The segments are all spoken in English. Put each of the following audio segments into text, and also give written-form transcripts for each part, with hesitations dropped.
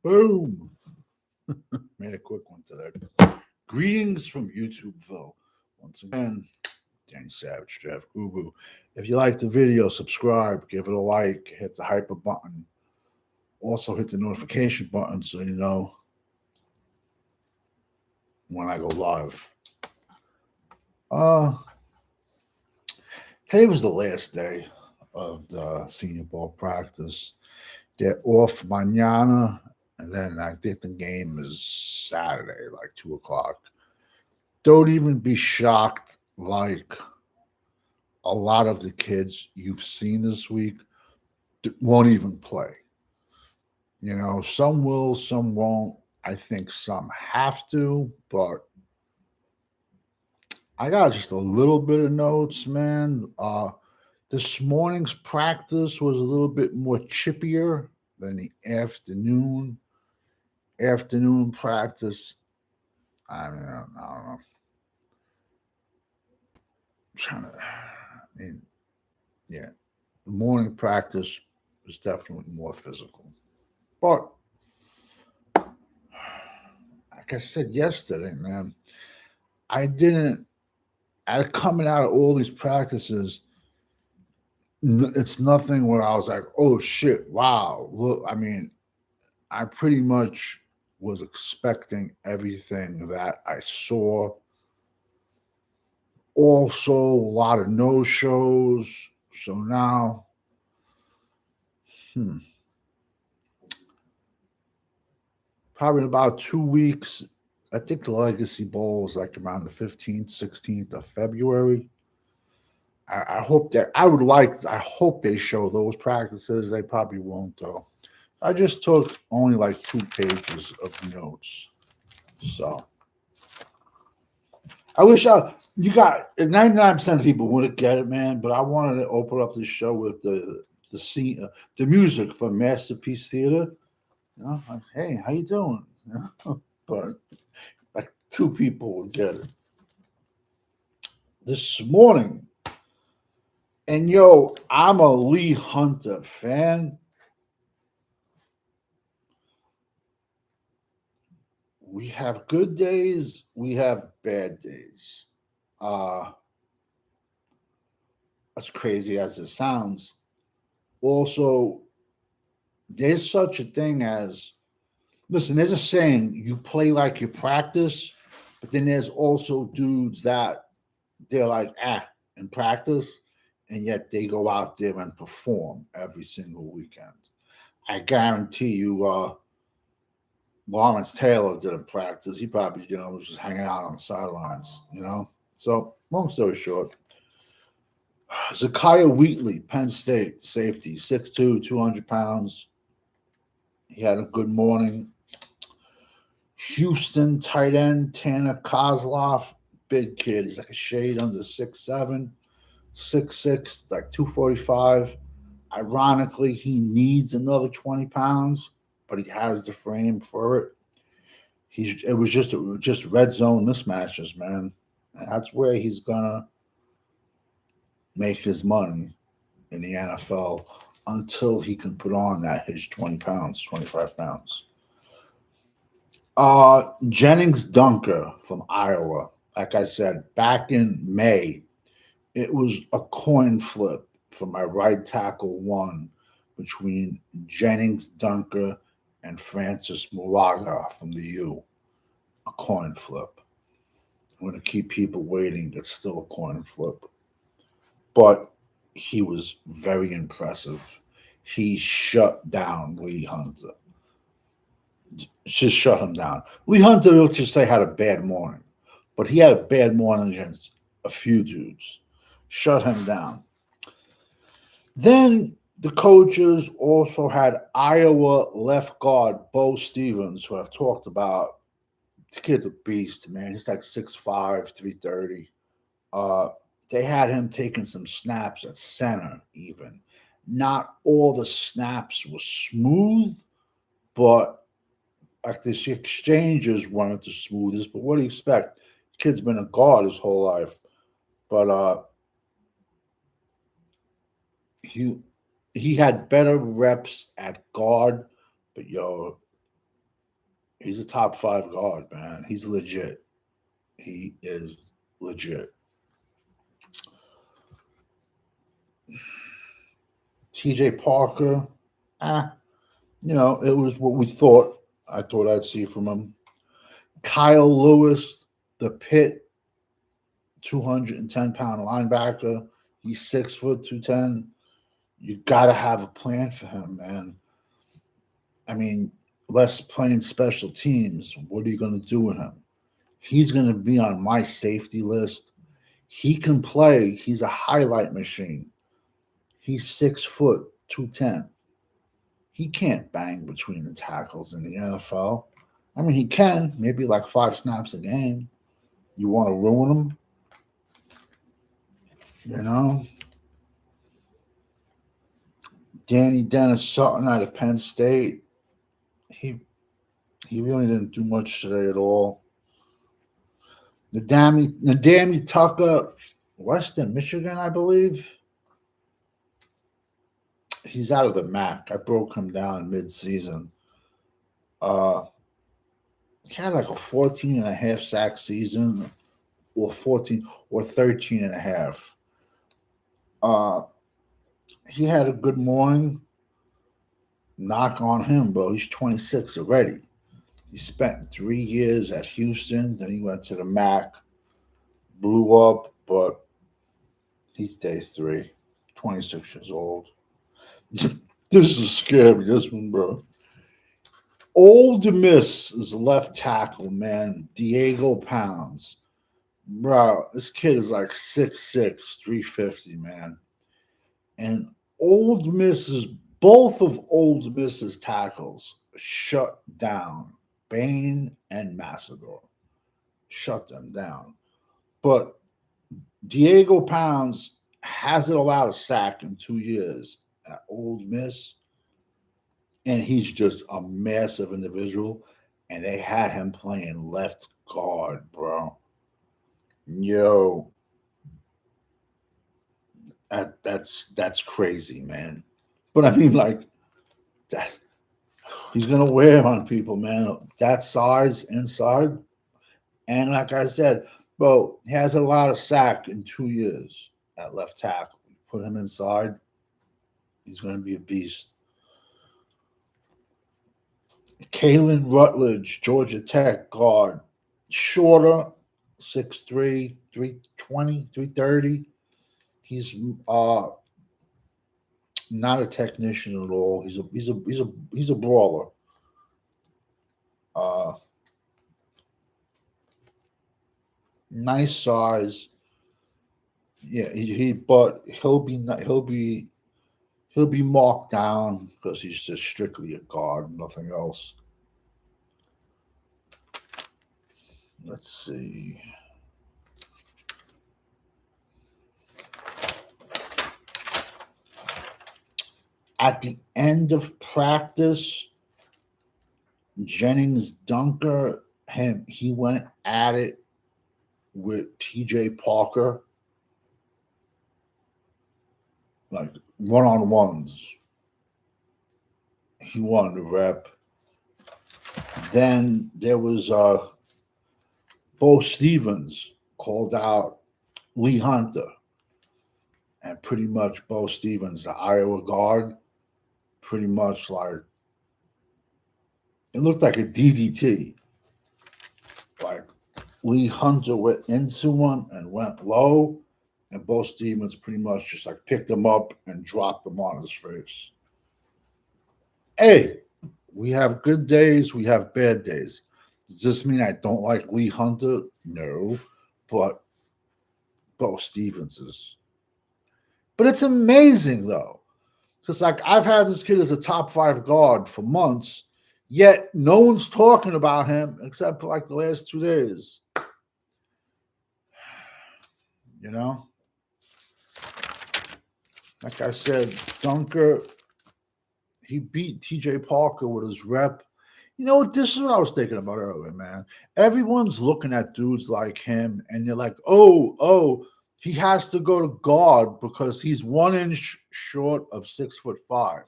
Boom. Made a quick one today. Greetings from YouTubeville. Once again, Danny Savage, Jeff Guru. If you like the video, subscribe, give it a like, hit the hyper button. Also hit the notification button so you know when I go live. Today was the last day of the senior ball practice. They're off mañana, and then I think the game is Saturday, like 2 o'clock. Don't even be shocked, like a lot of the kids you've seen this week won't even play. You know, some will, some won't. I think some have to, but I got just a little bit of notes, man. This morning's practice was a little bit more chippier than the afternoon practice. I mean, I don't know. I'm trying to, I mean, yeah, the morning practice was definitely more physical. But like I said yesterday, man, I didn't. Coming out of all these practices, it's nothing where I was like, "Oh shit, wow!" Look, I mean, I pretty much was expecting everything that I saw. Also, a lot of no shows. So now, hmm, probably in about 2 weeks. I think the Legacy Bowl is like around the 15th, 16th of February. I hope that I hope they show those practices. They probably won't though. I just took only like 2 pages of notes. So I wish you got 99% of people wouldn't get it, man. But I wanted to open up this show with the scene, the music from Masterpiece Theater. You know, like, hey, how you doing? You know? But like 2 people would get it this morning. And yo, I'm a Lee Hunter fan. We have good days, we have bad days. Uh, as crazy as it sounds, also, there's such a thing as listen, there's a saying you play like you practice, but then there's also dudes that they're like, in practice, and yet they go out there and perform every single weekend. I guarantee you, Lawrence Taylor didn't practice. He probably, was just hanging out on the sidelines. So, long story short, Zakiya Wheatley, Penn State safety, 6'2", 200 pounds. He had a good morning. Houston tight end, Tanner Kozlov, big kid. He's like a shade under 6'7", 6'6", like 245. Ironically, he needs another 20 pounds, but he has the frame for it. It was just red zone mismatches, man. And that's where he's gonna make his money in the NFL until he can put on that his 20 pounds, 25 pounds. Jennings Dunker from Iowa. Like I said, back in May, it was a coin flip for my right tackle one between Jennings Dunker and Francis Moraga from the U. A coin flip. I'm going to keep people waiting. It's still a coin flip. But he was very impressive. He shut down Lee Hunter. Just shut him down. Lee Hunter, let's just say, had a bad morning. But he had a bad morning against a few dudes. Shut him down. Then the coaches also had Iowa left guard Bo Stevens, who I've talked about. The kid's a beast, man. He's like 6'5", 330. They had him taking some snaps at center, even. Not all the snaps were smooth, but like the exchanges weren't the smoothest. But what do you expect? The kid's been a guard his whole life. But he had better reps at guard, but yo, He's a top 5 guard, man. He's legit. He is legit. TJ Parker, ah, it was what we thought. I thought I'd see from him. Kyle Lewis, the Pit, 210-pound linebacker. He's 6', 210. You got to have a plan for him, man. I mean, less playing special teams. What are you going to do with him? He's going to be on my safety list. He can play. He's a highlight machine. He's 6', 210. He can't bang between the tackles in the NFL. I mean, he can, maybe like 5 snaps a game. You want to ruin him? You know? Danny Dennis Sutton out of Penn State. He really didn't do much today at all. Nadami Tucker, Western Michigan, I believe. He's out of the MAC. I broke him down mid-season. He had like a 14 and a half sack season, or 14 or 13 and a half. He had a good morning. Knock on him, bro. He's 26 already. He spent 3 years at Houston. Then he went to the MAC. Blew up, but he's day 3. 26 years old. This is scary, this one, bro. Ole Miss is left tackle, man. Diego Pounds. Bro, this kid is like 6'6", 350, man. And both of Ole Miss's tackles shut down Bain and Massador. Shut them down. But Diego Pounds hasn't allowed a sack in 2 years at Ole Miss. And he's just a massive individual. And they had him playing left guard, bro. Yo. That's crazy, man. But I mean, like, that he's gonna wear on people, man. That size inside. And like I said, bro, he has a lot of sack in 2 years at left tackle. Put him inside, he's gonna be a beast. Kalen Rutledge, Georgia Tech guard. Shorter, 6'3", 320, 330. He's not a technician at all. He's a brawler. Nice size. Yeah, but he'll be marked down because he's just strictly a guard, nothing else. Let's see. At the end of practice, Jennings Dunker, he went at it with TJ Parker, like one-on-ones. He won the rep. Then there was Bo Stevens called out Lee Hunter. And pretty much Bo Stevens, the Iowa guard, pretty much like, it looked like a DDT. Like Lee Hunter went into one and went low, and Bo Stevens pretty much just like picked him up and dropped him on his face. Hey, we have good days, we have bad days. Does this mean I don't like Lee Hunter? No, but Bo Stevens is. But it's amazing, though, because like I've had this kid as a top 5 guard for months, yet no one's talking about him except for like the last 2 days. You know? Like I said, Dunker, he beat TJ Parker with his rep. You know what? This is what I was thinking about earlier, man. Everyone's looking at dudes like him, and they're like, oh, he has to go to guard because he's 1 inch short of 6'5".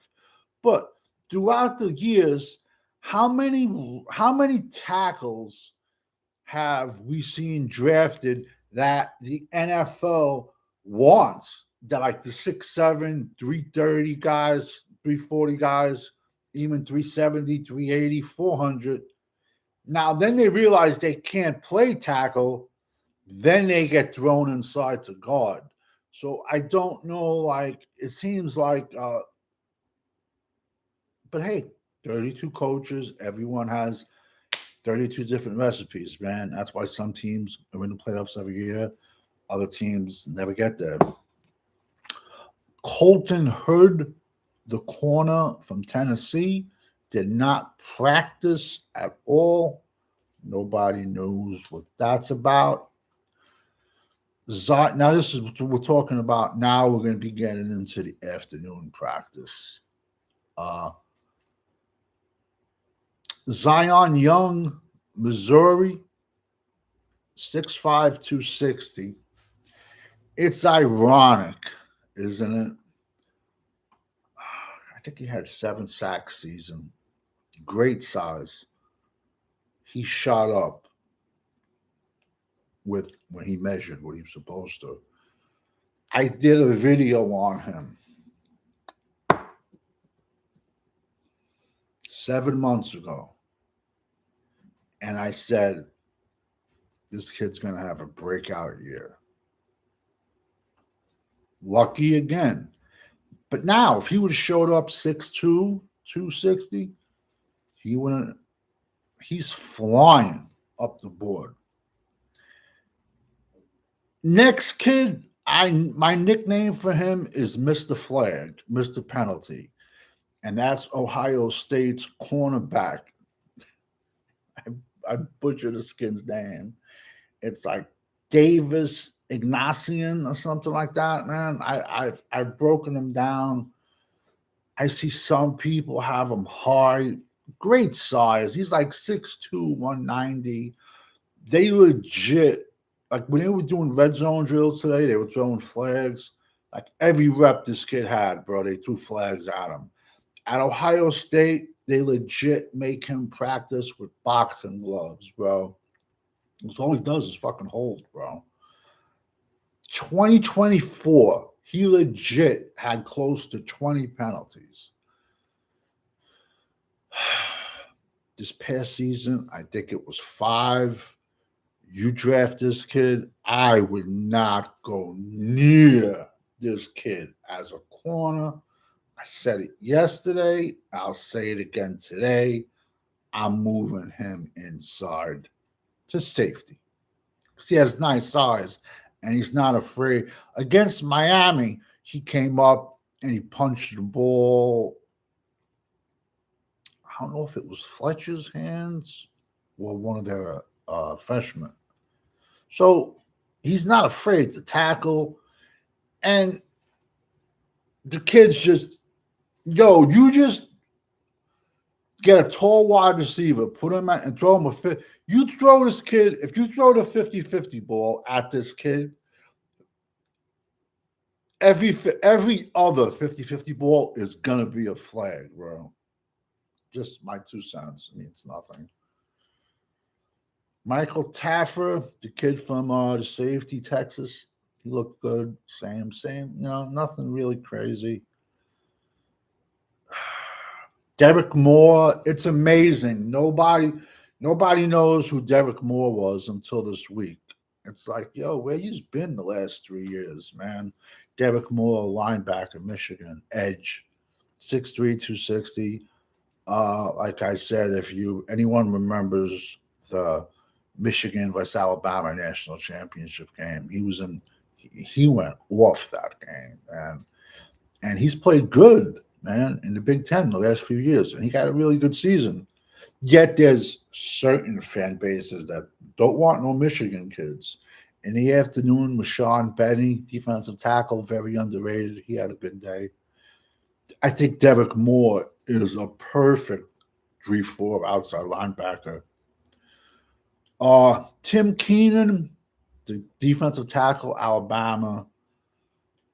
But throughout the years, How many tackles have we seen drafted that the NFL wants? That like the 6'7", 330 guys, 340 guys, even 370, 380, 400. Now then they realize they can't play tackle, then they get thrown inside to guard. So I don't know, like it seems like but hey, 32 coaches, everyone has 32 different recipes, man. That's why some teams are in the playoffs every year. Other teams never get there. Colton Hood, the corner from Tennessee, did not practice at all. Nobody knows what that's about. Now, this is what we're talking about. Now we're going to be getting into the afternoon practice. Zion Young, Missouri, 6'5", 260. It's ironic, isn't it? I think he had 7 sacks season. Great size. He shot up with when he measured what he was supposed to. I did a video on him 7 months ago. And I said, this kid's going to have a breakout year. Lucky again. But now, if he would have showed up 6'2", 260, he wouldn't. He's flying up the board. Next kid, my nickname for him is Mr. Flag, Mr. Penalty. And that's Ohio State's cornerback. I butchered this kid's name. It's like Davis Ignatian or something like that, man. I've broken him down. I see some people have him high. Great size. He's like 6'2", 190. They legit, like when they were doing red zone drills today, they were throwing flags. Like every rep this kid had, bro, they threw flags at him. At Ohio State, they legit make him practice with boxing gloves, bro. That's all he does is fucking hold, bro. 2024, he legit had close to 20 penalties. This past season, I think it was 5. You draft this kid, I would not go near this kid as a corner. I said it yesterday. I'll say it again today. I'm moving him inside to safety because he has nice size and he's not afraid. Against Miami, he came up and he punched the ball. I don't know if it was Fletcher's hands or one of their freshmen. So he's not afraid to tackle. And the kids just, you just get a tall wide receiver, put him at and throw him a fit. You throw this kid, if you throw the 50-50 ball at this kid, every other 50-50 ball is going to be a flag, bro. Just my 2 cents means nothing. Michael Taffer, the kid from the safety, Texas, he looked good. Same, nothing really crazy. Derek Moore, it's amazing. Nobody knows who Derek Moore was until this week. It's like, where he's been the last 3 years, man. Derek Moore, linebacker, Michigan, edge, 6'3", 260. Like I said, if anyone remembers the Michigan versus Alabama national championship game, he went off that game, and he's played good, man, in the Big Ten the last few years, and he got a really good season. Yet there's certain fan bases that don't want no Michigan kids. In the afternoon, Rashawn Benny, defensive tackle, very underrated. He had a good day. I think Derek Moore is a perfect 3-4 outside linebacker. Tim Keenan, the defensive tackle, Alabama,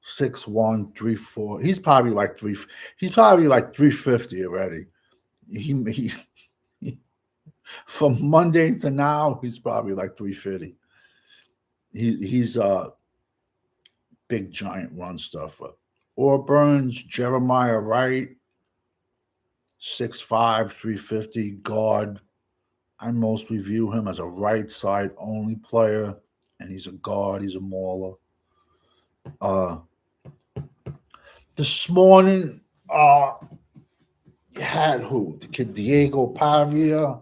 6'1", 3'4". He's probably like 350 already. From Monday to now, he's probably like 350. He's a big giant run stuffer. Or Burns, Jeremiah Wright, 6'5", 350 guard. I mostly view him as a right side only player, and he's a guard. He's a mauler. Uh, this morning, you had who? The kid Diego Pavia.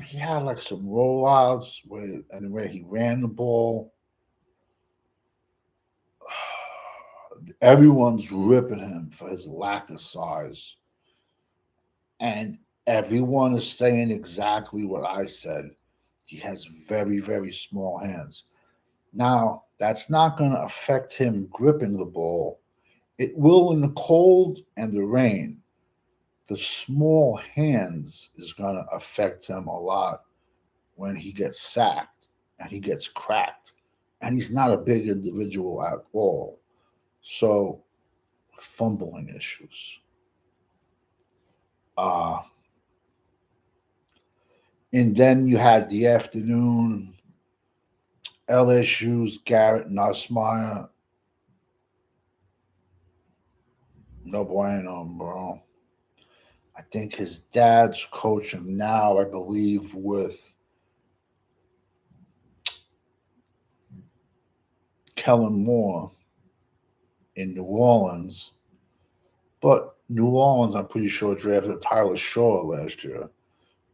He had like some rollouts where he ran the ball. Everyone's ripping him for his lack of size. And everyone is saying exactly what I said. He has very, very small hands. Now, that's not going to affect him gripping the ball. It will in the cold and the rain. The small hands is going to affect him a lot when he gets sacked and he gets cracked. And he's not a big individual at all. So, fumbling issues. And then you had the afternoon LSU's Garrett Nussmeier. No bueno, bro. I think his dad's coaching now, I believe, with Kellen Moore in New Orleans. But New Orleans, I'm pretty sure, drafted Tyler Shaw last year.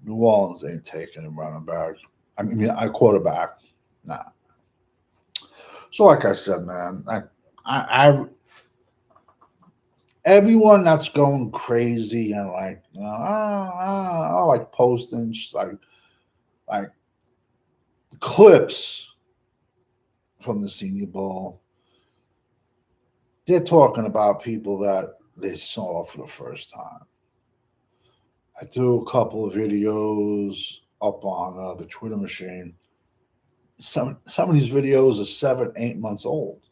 New Orleans ain't taking him running back. I mean, I quarterback. Nah. So, like I said, man, I everyone that's going crazy and like, like posting like clips from the Senior Bowl. They're talking about people that they saw for the first time. I threw a couple of videos up on the Twitter machine. Some of these videos are 7, 8 months old.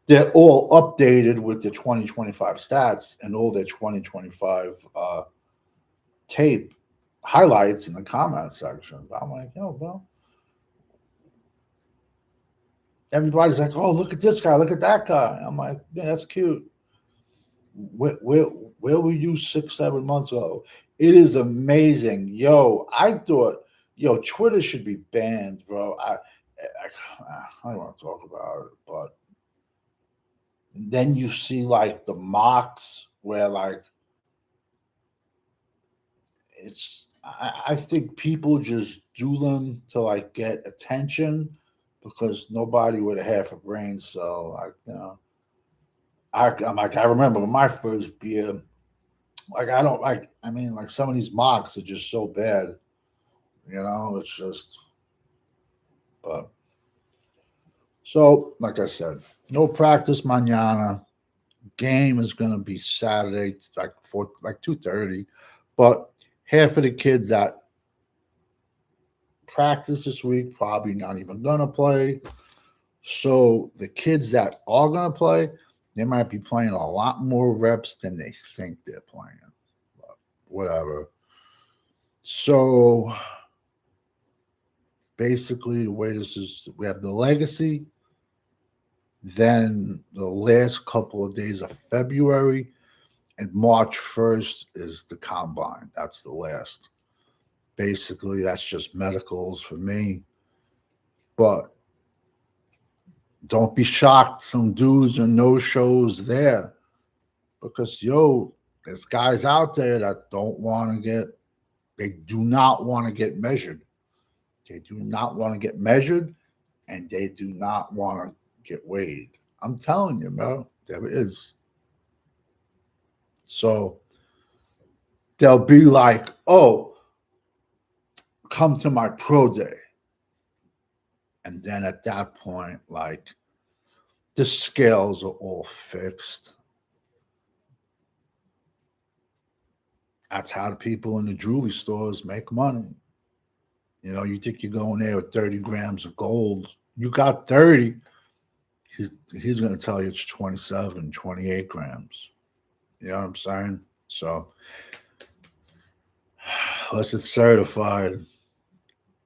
They're all updated with the 2025 stats and all their 2025 tape highlights in the comment section. But I'm like, yo, bro. Everybody's like, oh, look at this guy, look at that guy. I'm like, yeah, that's cute. Where were you 6, 7 months ago? It is amazing. Yo, I thought, Twitter should be banned, bro. I don't want to talk about it, but then you see like the mocks where like I think people just do them to like get attention because nobody with a half a brain cell, like, I'm like, I remember my first beer, like, I don't like, I mean, like some of these mocks are just so bad, it's just, but so, like I said, no practice mañana. Game is going to be Saturday, like 2:30, but half of the kids that practice this week probably not even going to play. So the kids that are going to play, they might be playing a lot more reps than they think they're playing. But whatever. So basically, the way this is, we have the legacy, then the last couple of days of February, and March 1st is the combine. That's the last. Basically, that's just medicals for me. But don't be shocked. Some dudes are no shows there because, there's guys out there that they do not want to get measured. They do not want to get measured and they do not want to get weighed. I'm telling you, bro, there it is. So they'll be like, oh, come to my pro day. And then at that point, like, the scales are all fixed. That's how the people in the jewelry stores make money. You think you're going there with 30 grams of gold. You got 30. He's going to tell you it's 27, 28 grams. You know what I'm saying? So Plus, it's certified.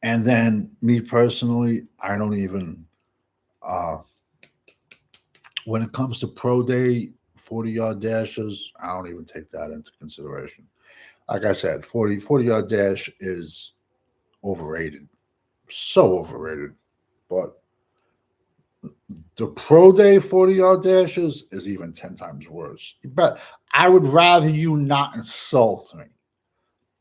And then, me personally, I don't even, uh, when it comes to pro day 40-yard dashes, I don't even take that into consideration. Like I said, 40-yard dash is overrated. So overrated. But the pro day 40-yard dashes is even 10 times worse. But I would rather you not insult me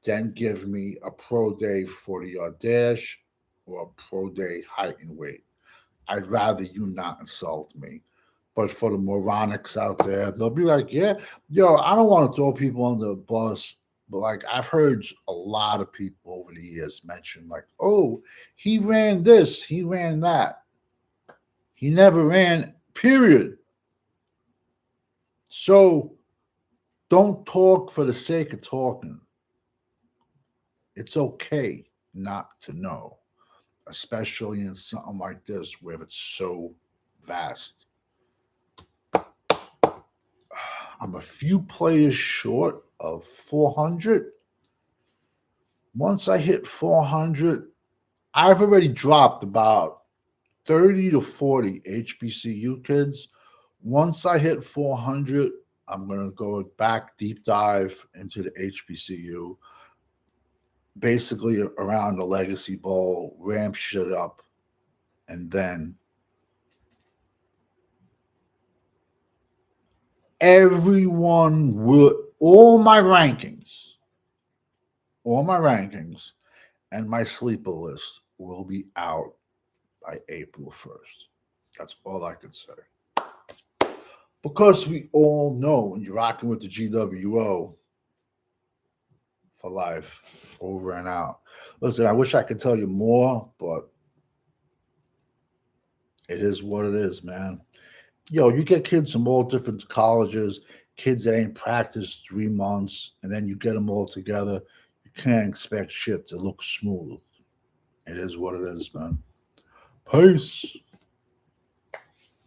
than give me a pro day 40-yard dash or a pro day height and weight. I'd rather you not insult me. But for the moronics out there, they'll be like, yeah, yo, I don't want to throw people under the bus. But like I've heard a lot of people over the years mention, like, oh, he ran this, he ran that. He never ran, period. So don't talk for the sake of talking. It's okay not to know, especially in something like this where it's so vast. I'm a few players short of 400. Once I hit 400, I've already dropped about 30 to 40 HBCU kids. Once I hit 400, I'm going to go back deep dive into the HBCU, basically around the Legacy Bowl, ramp shit up, and then everyone will, all my rankings, and my sleeper list will be out by April 1st. That's all I can say. Because we all know when you're rocking with the GWO for life, over and out. Listen, I wish I could tell you more, but it is what it is, man. Yo, you get kids from all different colleges, kids that ain't practiced 3 months, and then you get them all together. You can't expect shit to look smooth. It is what it is, man. Peace.